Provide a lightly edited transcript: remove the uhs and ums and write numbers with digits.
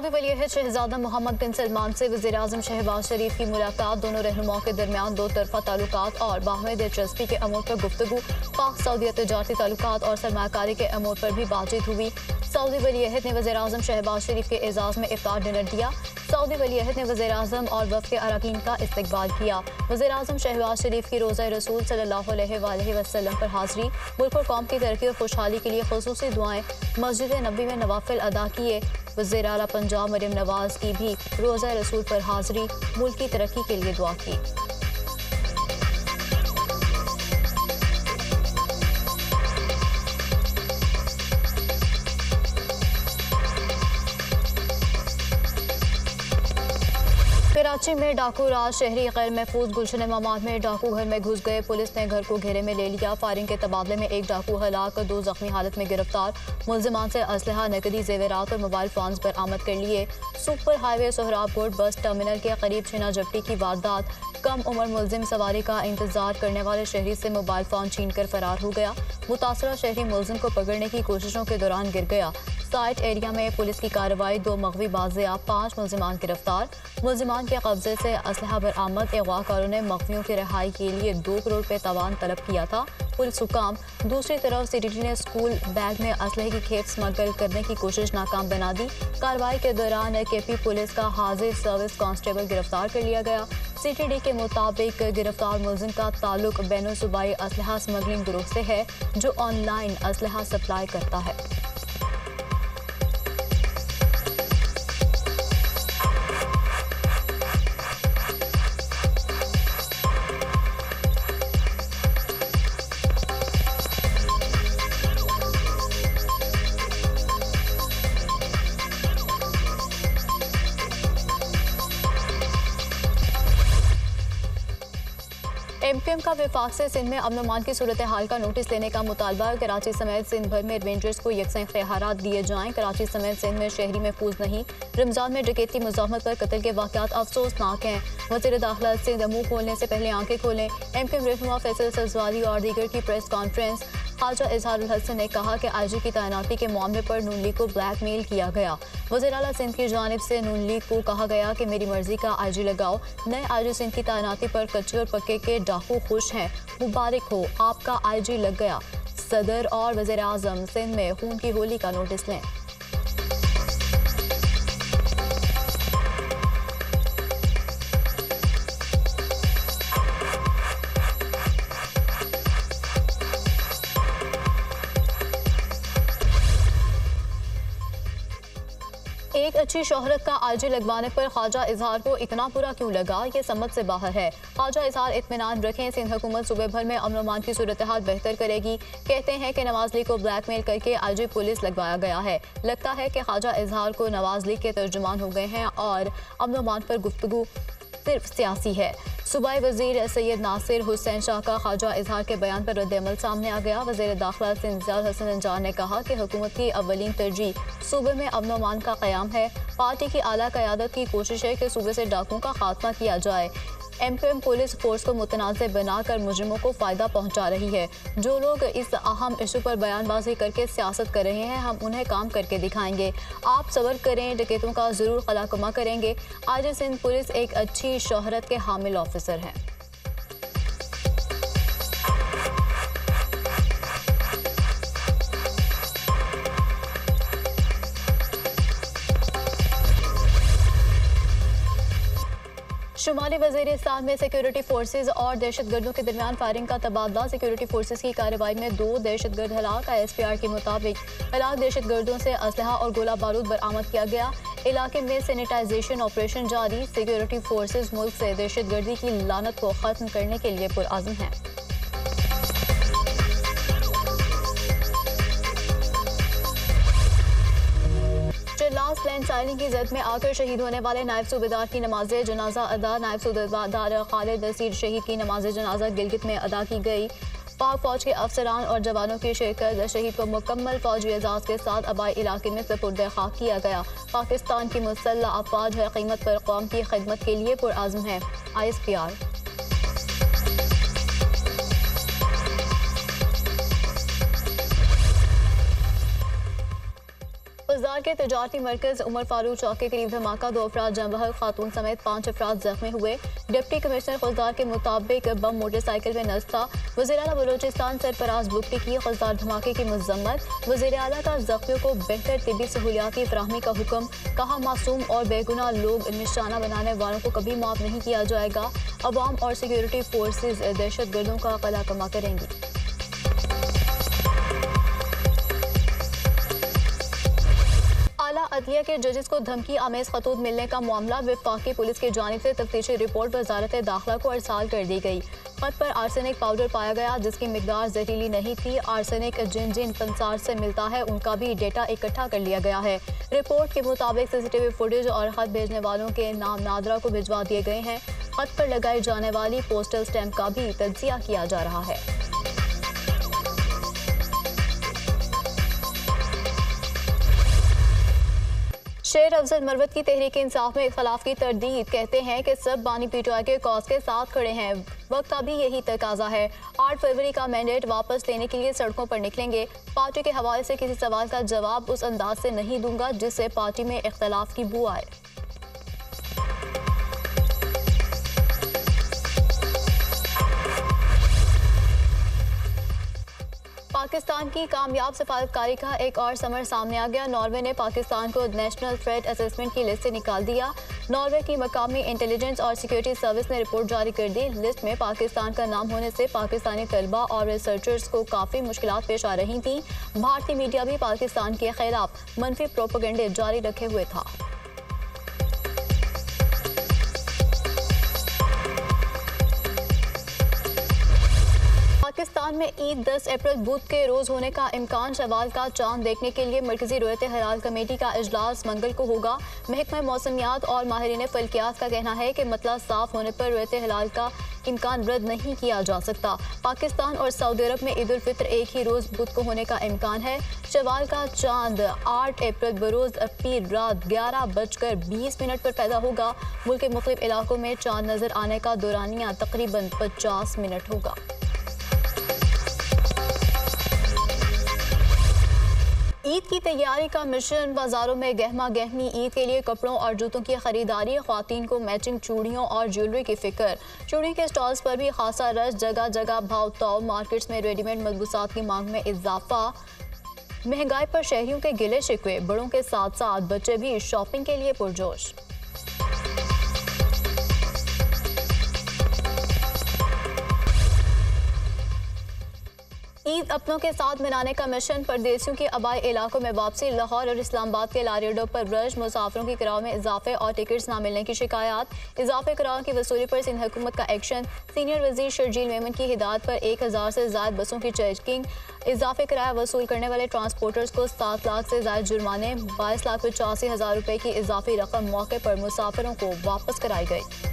Saudi वलीअहद शहजादा मोहम्मद बिन सलमान से वज़ीर-ए-आज़म शहबाज शरीफ की मुलाकात। दोनों रहनुमाओं के दरमियान दो तरफा ताल्लुकात और बाहमी दिलचस्पी के अमूर पर गुफ्तगू। पाक सऊदी तजारती ताल्लुकात और सरमाकारी के अमूर पर भी बातचीत हुई। सऊदी वलीअहद ने वज़ीर-ए-आज़म शहबाज शरीफ के एजाज़ में इफ्तार डिनर दिया। सऊदी वलीअहद ने वज़ीर-ए-आज़म और वफ़द के अरकान का इस्तकबाल किया। वज़ीर-ए-आज़म शहबाज शरीफ की रोज़ा रसूल सल्लल्लाहु अलैहि वसल्लम पर हाज़री। मुल्क और कौम की तरक्की और खुशहाली के लिए ख़ुसूसी दुआएं। मस्जिद नबी में नवाफिल अदा किए। वज़ीर आला पंजाब मरियम नवाज की भी रोज़ा रसूल पर हाज़री। मुल्क की तरक्की के लिए दुआ की। कराची में डाकू राज। शहरी गैर महफूज गुलशन इमामात में डाकू घर में घुस गए। पुलिस ने घर को घेरे में ले लिया। फायरिंग के तबादले में एक डाकू हलाक, दो जख्मी हालत में गिरफ्तार। मुलजिमान से असलहा, नकदी, जेवरात और मोबाइल फोन्स बरामद कर लिए। सुपर हाईवे सोहराबकोट बस टर्मिनल के करीब छिना झपटी की वारदात। कम उम्र मुलजिम सवारी का इंतजार करने वाले शहरी से मोबाइल फोन छीन कर फरार हो गया। मुतासरा शहरी मुलजिम को पकड़ने की कोशिशों के दौरान गिर गया। साइट एरिया में पुलिस की कार्रवाई। 2 मगवी बाजियाब, 5 मुलजिमान गिरफ्तार। मुलजिमान के कब्जे से असलहा बरामद। अगवाकारों ने मगवियों की रिहाई के लिए 2 करोड़ रुपए तवान तलब किया था। पुलिस हुकाम। दूसरी तरफ सीटीडी ने स्कूल बैग में असलहे की खेप स्मगल करने की कोशिश नाकाम बना दी। कार्रवाई के दौरान केपी पुलिस का हाजिर सर्विस कांस्टेबल गिरफ्तार कर लिया गया। सीटीडी के मुताबिक गिरफ्तार मुलजिम का ताल्लुक बैनुल सूबाई असलहा स्मगलिंग ग्रुप से है, जो ऑनलाइन असलहा सप्लाई करता है। एमक्यूएम का विफाक से सिंध में अमन अमान की सूरत हाल का नोटिस लेने का मुतालबा। कराची समेत सिंध भर में रेंजर्स को यकसा इख्तियारात दिए जाएं। कराची समेत सिंध में शहरी महफूज नहीं। रमजान में डकैती, मुज़ाहमत पर कत्ल के वाक़यात अफसोसनाक हैं। वज़ीर दाखिला सिंध मुँह खोलने से पहले आंखें खोलें। एमक्यूएम रहनुमा फैसल सजवारी और दीगर की प्रेस कॉन्फ्रेंस। ख्वाजा इजहारुल हसन ने कहा कि आईजी की तैनाती के मामले पर नून लीग को ब्लैकमेल किया गया। वज़ीर आला सिंध की जानिब से नून लीग को कहा गया कि मेरी मर्जी का आईजी लगाओ। नए आईजी सिंध की तैनाती पर कच्चे और पक्के के डाकू खुश हैं। मुबारक हो, आपका आईजी लग गया। सदर और वज़ीर आज़म सिंध में खून की होली का नोटिस लें। एक अच्छी शोहरत का आईजी लगवाने पर ख्वाजा इजहार को इतना बुरा क्यों लगा, ये समझ से बाहर है। ख्वाजा इजहार इत्मीनान रखें, सिंध हुकूमत सूबे भर में अमन अमान की सूरत हाल बेहतर करेगी। कहते हैं कि नवाज लीग को ब्लैकमेल करके आईजी पुलिस लगवाया गया है। लगता है कि ख्वाजा इजहार को नवाज लीग के तर्जुमान हो गए हैं और अमन अमान पर गुफ्तगू सिर्फ सियासी है। सूबाई वजीर सैयद नासिर हुसैन शाह का ख्वाजा इजहार के बयान पर रद्द-ए-अमल सामने आ गया। वज़ीर दाखिला इंतज़ार हसन अंजार ने कहा कि हुकूमत की अव्वलीन तरजीह सूबे में अमन अमान का क़याम है। पार्टी की आला क़यादत की कोशिश है कि सूबे से डाकुओं का खात्मा किया जाए। एमक्यूएम पुलिस फोर्स को मुतनाज़ बनाकर मुजरिमों को फ़ायदा पहुँचा रही है। जो लोग इस अहम इशू पर बयानबाजी करके सियासत कर रहे हैं, हम उन्हें काम करके दिखाएंगे। आप सब्र करें, डकैतों का ज़रूर कलाकमा करेंगे। आईजी सिंध पुलिस एक अच्छी शोहरत के हामिल ऑफिसर हैं। शुमाली वज़ीरिस्तान में सिक्योरिटी फोर्सेज और दहशतगर्दों के दरमियान फायरिंग का तबादला। सिक्योरिटी फोर्सेज की कार्रवाई में 2 दहशतगर्द हलाक। ISPR के मुताबिक हलाक दहशतगर्दों से असलहा और गोला बारूद बरामद किया गया। इलाके में सैनिटाइजेशन ऑपरेशन जारी। सिक्योरिटी फोर्सेज मुल्क से दहशतगर्दी की लानत को खत्म करने के लिए पुरअज़्म हैं। लास्ट लैंड साइनिंग की जद में आकर शहीद होने वाले नायब सूबेदार की नमाज जनाजा अदा। नायब सूबेदार खालिद नसीर शहीद की नमाज जनाजा गिलगित में अदा की गई। पाक फौज के अफसरान और जवानों की शिरकत। शहीद को मुकम्मल फौजी एजाज के साथ आबाई इलाके में सुपुर्द खाक किया गया। पाकिस्तान की मुसल्लह अफवाज है कीमत पर कौम की खिदमत के लिए पुरअज़्म है। ISPR। खजदार के तजारती मरकज उमर फारूक चौक के करीब धमाका, 2 अफराद जम बहक खातून समेत 5 अफराद जख्मी हुए। डिप्टी कमिश्नर खजदार के मुताबिक बम मोटरसाइकिल में नस्ब था। वज़ीर आला बलोचिस्तान सरफराज बुगटी की खजदार धमाके की मजम्मत। वज़ीर आला का जख्मियों को बेहतर तिबी सहूलियात की फराहमी का हुक्म। कहा, मासूम और बेगुनाह लोग निशाना बनाने वालों को कभी माफ नहीं किया जाएगा। अवाम और सिक्योरिटी फोर्सेज दहशत गर्दों का कला कमा करेंगी। आला अदलिया के जजेस को धमकी आमेज खतूत मिलने का मामला, वफाकी पुलिस की जानिब से तफ्तीशी रिपोर्ट वजारत दाखिला को अरसाल कर दी गई। खत पर आर्सेनिक पाउडर पाया गया जिसकी मिकदार जहरीली नहीं थी। आर्सेनिक जिन जिन पंसार से मिलता है उनका भी डेटा इकट्ठा कर लिया गया है। रिपोर्ट के मुताबिक सीसीटीवी फुटेज और खत भेजने वालों के नाम नादरा को भिजवा दिए गए हैं। खत पर लगाई जाने वाली पोस्टल स्टैंप का भी तज्जिया किया जा रहा है। शेर अफजल मरवत की तहरीक इंसाफ में इख्तलाफ की तरदीद, कहते हैं कि सब बानी पीटीआई के कॉज के साथ खड़े हैं। वक्त अभी यही तकाजा है। 8 फरवरी का मैंडेट वापस लेने के लिए सड़कों पर निकलेंगे। पार्टी के हवाले से किसी सवाल का जवाब उस अंदाज से नहीं दूंगा जिससे पार्टी में इख्तलाफ की बू आए। पाकिस्तान की कामयाब सफारतकारी का एक और समर सामने आ गया। नॉर्वे ने पाकिस्तान को नेशनल थ्रेट असेसमेंट की लिस्ट से निकाल दिया। नॉर्वे की मकामी इंटेलिजेंस और सिक्योरिटी सर्विस ने रिपोर्ट जारी कर दी। लिस्ट में पाकिस्तान का नाम होने से पाकिस्तानी तलबा और रिसर्चर्स को काफ़ी मुश्किलात पेश आ रही थीं। भारतीय मीडिया भी पाकिस्तान के खिलाफ मनफी प्रोपेगेंडे जारी रखे हुए था। पाकिस्तान में ईद 10 अप्रैल बुध के रोज होने का इम्कान। शवाल का चांद देखने के लिए मरकजी रोयत हलाल कमेटी का इजलास मंगल को होगा। महकमा मौसमियात और माहिरीन फल्कियात का कहना है कि मतला साफ होने पर रोयत हलाल का इम्कान रद्द नहीं किया जा सकता। पाकिस्तान और सऊदी अरब में ईद उल फित्र एक ही रोज बुध को होने का इम्कान है। शवाल का चांद 8 अप्रैल बरोज पीर रात 11:20 पर पैदा होगा। मुल्क के मुख्तलिफ इलाकों में चांद नजर आने का दौरानिया तकरीबन 50 मिनट होगा। ईद की तैयारी का मिशन, बाजारों में गहमा गहमी। ईद के लिए कपड़ों और जूतों की खरीदारी। ख्वातीन को मैचिंग चूड़ियों और ज्वेलरी की फिक्र। चूड़ी के स्टॉल्स पर भी खासा रश। जगह जगह भाव ताव। मार्केट्स में रेडीमेड मलबूसात की मांग में इजाफा। महंगाई पर शहरियों के गिले शिकवे। बड़ों के साथ साथ बच्चे भी शॉपिंग के लिए पुरजोश। ईद अपनों के साथ मनाने का मिशन, परदेसियों की आबाई इलाकों में वापसी। लाहौर और इस्लामाबाद के लारियों पर रश। मुसाफिरों की किराए में इजाफे और टिकट्स न मिलने की शिकायत। इजाफे किराए की वसूली पर सिंध हुकूमत का एक्शन। सीनियर वजीर शर्जील मेमन की हिदायत पर 1000 से ज्यादा बसों की चेकिंग। इजाफे किराया वसूल करने वाले ट्रांसपोर्टर्स को 7 लाख से ज्यादा जुर्माने। 22,85,000 रुपए की इजाफी रकम मौके पर मुसाफिरों को वापस कराई गई।